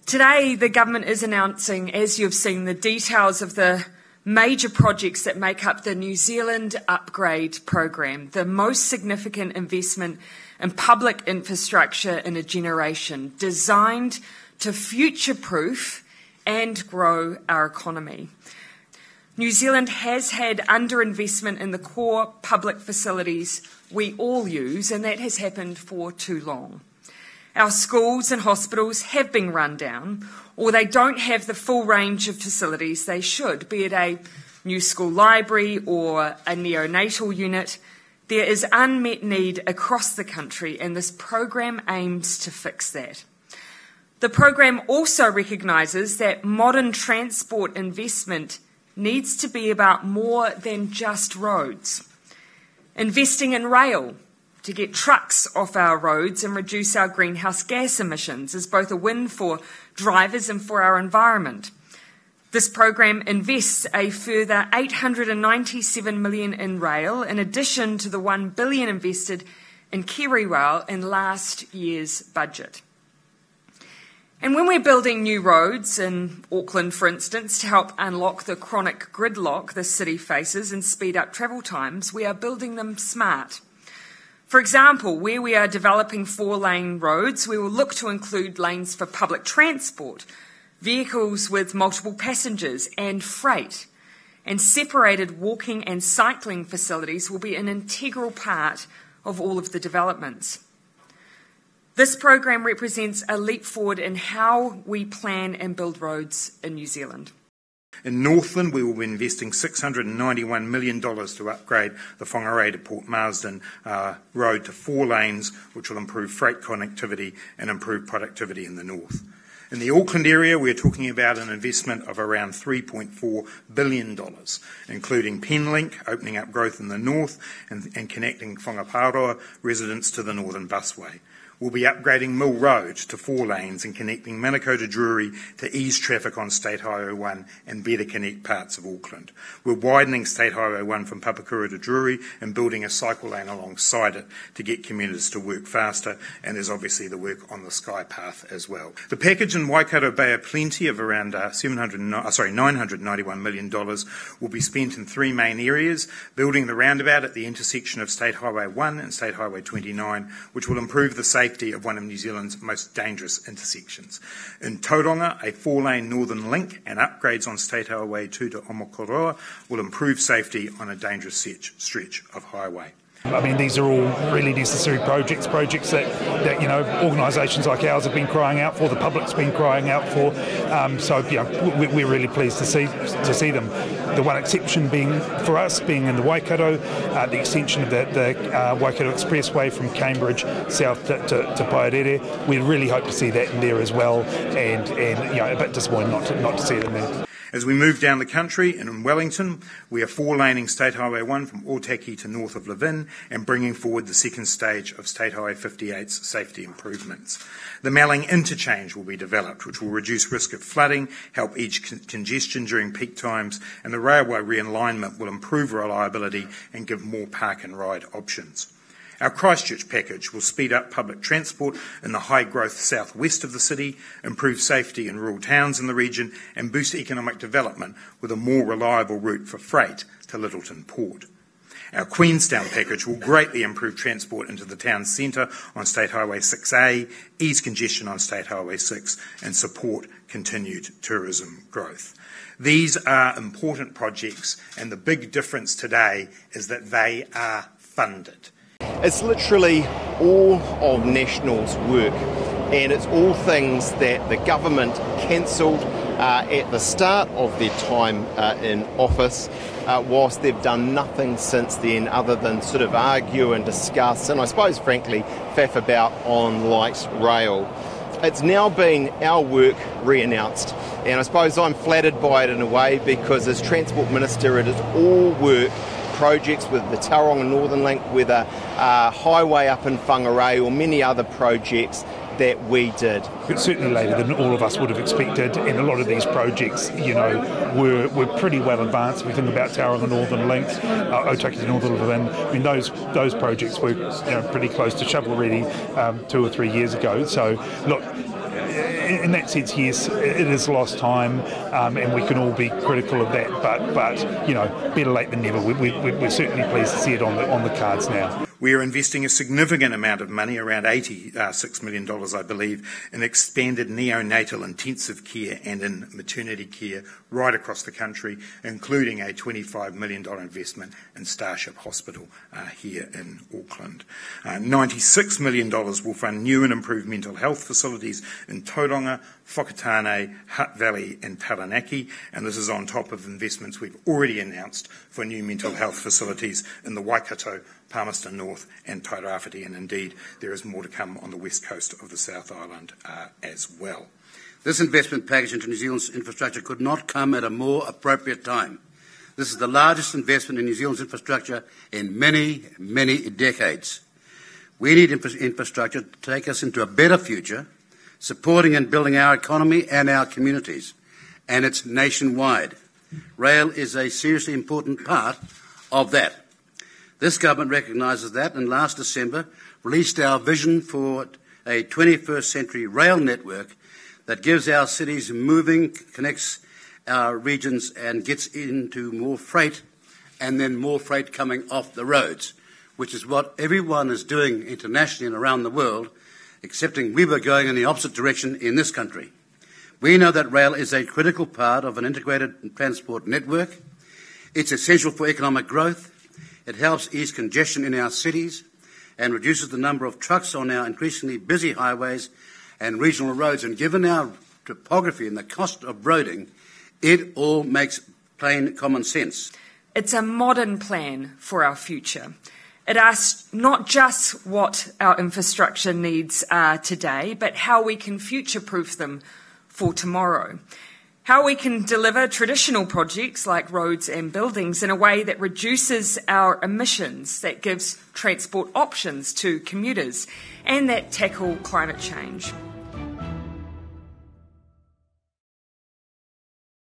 Today, the government is announcing, as you've seen, the details of the major projects that make up the New Zealand Upgrade Program, the most significant investment in public infrastructure in a generation, designed to future-proof and grow our economy. New Zealand has had underinvestment in the core public facilities we all use, and that has happened for too long. Our schools and hospitals have been run down, or they don't have the full range of facilities they should, be it a new school library or a neonatal unit. There is unmet need across the country, and this program aims to fix that. The program also recognises that modern transport investment needs to be about more than just roads. Investing in rail to get trucks off our roads and reduce our greenhouse gas emissions is both a win for drivers and for our environment. This program invests a further $897 million in rail, in addition to the $1 billion invested in KiwiRail in last year's budget. And when we're building new roads in Auckland, for instance, to help unlock the chronic gridlock the city faces and speed up travel times, we are building them smart. For example, where we are developing 4-lane roads, we will look to include lanes for public transport, vehicles with multiple passengers and freight, and separated walking and cycling facilities will be an integral part of all of the developments. This program represents a leap forward in how we plan and build roads in New Zealand. In Northland, we will be investing $691 million to upgrade the Whangarei to Port Marsden road to 4 lanes, which will improve freight connectivity and improve productivity in the north. In the Auckland area, we're talking about an investment of around $3.4 billion, including Penlink, opening up growth in the north and connecting Whangaparoa residents to the Northern Busway. We'll be upgrading Mill Road to 4 lanes and connecting Manukau Drury to ease traffic on State Highway 1 and better connect parts of Auckland. We're widening State Highway 1 from Papakura to Drury and building a cycle lane alongside it to get commuters to work faster, and there's obviously the work on the Sky Path as well. The package in Waikato Bay of Plenty of around $991 million will be spent in 3 main areas: building the roundabout at the intersection of State Highway 1 and State Highway 29, which will improve the safety of one of New Zealand's most dangerous intersections. In Tauranga, a 4-lane northern link and upgrades on State Highway 2 to Omokoroa will improve safety on a dangerous stretch of highway. I mean, these are all really necessary projects that you know, organisations like ours have been crying out for, the public's been crying out for. So you know, we're really pleased to see them. The one exception being for us being in the Waikato, the extension of the Waikato Expressway from Cambridge south to Paerere. We really hope to see that in there as well, and you know, a bit disappointed not to see it in there. As we move down the country, and in Wellington, we are 4-laning State Highway 1 from Otaki to north of Levin and bringing forward the second stage of State Highway 58's safety improvements. The Malling interchange will be developed, which will reduce risk of flooding, help ease congestion during peak times, and the railway realignment will improve reliability and give more park and ride options. Our Christchurch package will speed up public transport in the high-growth southwest of the city, improve safety in rural towns in the region, and boost economic development with a more reliable route for freight to Littleton Port. Our Queenstown package will greatly improve transport into the town centre on State Highway 6A, ease congestion on State Highway 6, and support continued tourism growth. These are important projects, and the big difference today is that they are funded. It's literally all of National's work, and it's all things that the government cancelled at the start of their time in office, whilst they've done nothing since then other than sort of argue and discuss, and I suppose frankly faff about on light rail. It's now been our work re-announced, and I suppose I'm flattered by it in a way, because as Transport Minister it is all work, projects with the Tauranga Northern Link, whether highway up in Whangarei or many other projects that we did. It's certainly later than all of us would have expected, and a lot of these projects, you know, were pretty well advanced. If we think about Tauranga Northern Link, Otaki to Northern Levin, I mean those projects were, you know, pretty close to shovel ready 2 or 3 years ago. So look, in that sense, yes, it is lost time, and we can all be critical of that. But better late than never. We're certainly pleased to see it on the cards now. We are investing a significant amount of money, around $86 million, I believe, in expanded neonatal intensive care and in maternity care right across the country, including a $25 million investment in Starship Hospital here in Auckland. $96 million will fund new and improved mental health facilities in Tauranga, Whakatane, Hutt Valley and Taranaki, and this is on top of investments we've already announced for new mental health facilities in the Waikato, Palmerston North and Tairāwhiti, and indeed there is more to come on the west coast of the South Island as well. This investment package into New Zealand's infrastructure could not come at a more appropriate time. This is the largest investment in New Zealand's infrastructure in many, many decades. We need infrastructure to take us into a better future, supporting and building our economy and our communities, and it's nationwide. Rail is a seriously important part of that. This government recognises that, and last December released our vision for a 21st century rail network that gives our cities moving, connects our regions and gets into more freight, and then more freight coming off the roads, which is what everyone is doing internationally and around the world, excepting we were going in the opposite direction in this country. We know that rail is a critical part of an integrated transport network. It's essential for economic growth. It helps ease congestion in our cities and reduces the number of trucks on our increasingly busy highways and regional roads. And given our topography and the cost of roading, it all makes plain common sense. It's a modern plan for our future. It asks not just what our infrastructure needs are today, but how we can future-proof them for tomorrow. How we can deliver traditional projects like roads and buildings in a way that reduces our emissions, that gives transport options to commuters, and that tackle climate change.